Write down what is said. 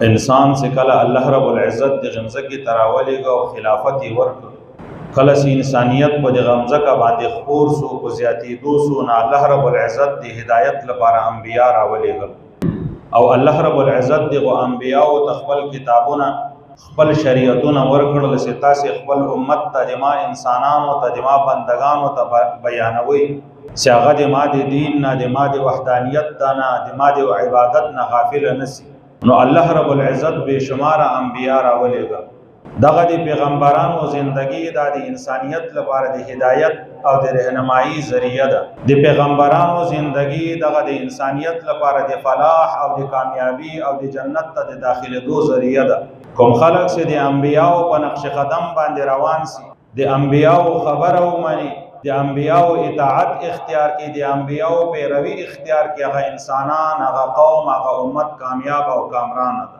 انسان سے کله الله رب العزت د غمزه کی تراولیږي او خلافت ورک کله سی انسانیت په د غمزه کا باندې خور سو کو زیاتی دو سو نه الله رب العزت د هدایت لپاره انبیا راولېږي او الله رب العزت د انبیا او تخپل کتابونه خپل شریعتونه ورکړل چې تاسو خپل امت ته ما انسانانو ته ما بندگانو ته بیانوي چې هغه د ما د دین نه د ما د وحدانیت نه د ما د عبادت نه غافل نسی. نو الله رب العزت بے شمار انبیاء راولېږي. دغه د پیغمبرانو زندگی د انسانیت لپاره د هدایت او د رهنمایي ذریعہ ده. د پیغمبرانو زندگی دغه د انسانیت لپاره د فلاح او د کامیابی او د جنت ته د داخلېدو ذریعہ ده. کوم خلق چې د انبیاء په نقش قدم باندې روان سي، د انبیاء خبره ومني، د انبیاء اطاعت اختیار کی، د انبیاء پیروي اختیار کی، هغه انسانان، هغه قوم، هغه امت کامیاب او کامران ده.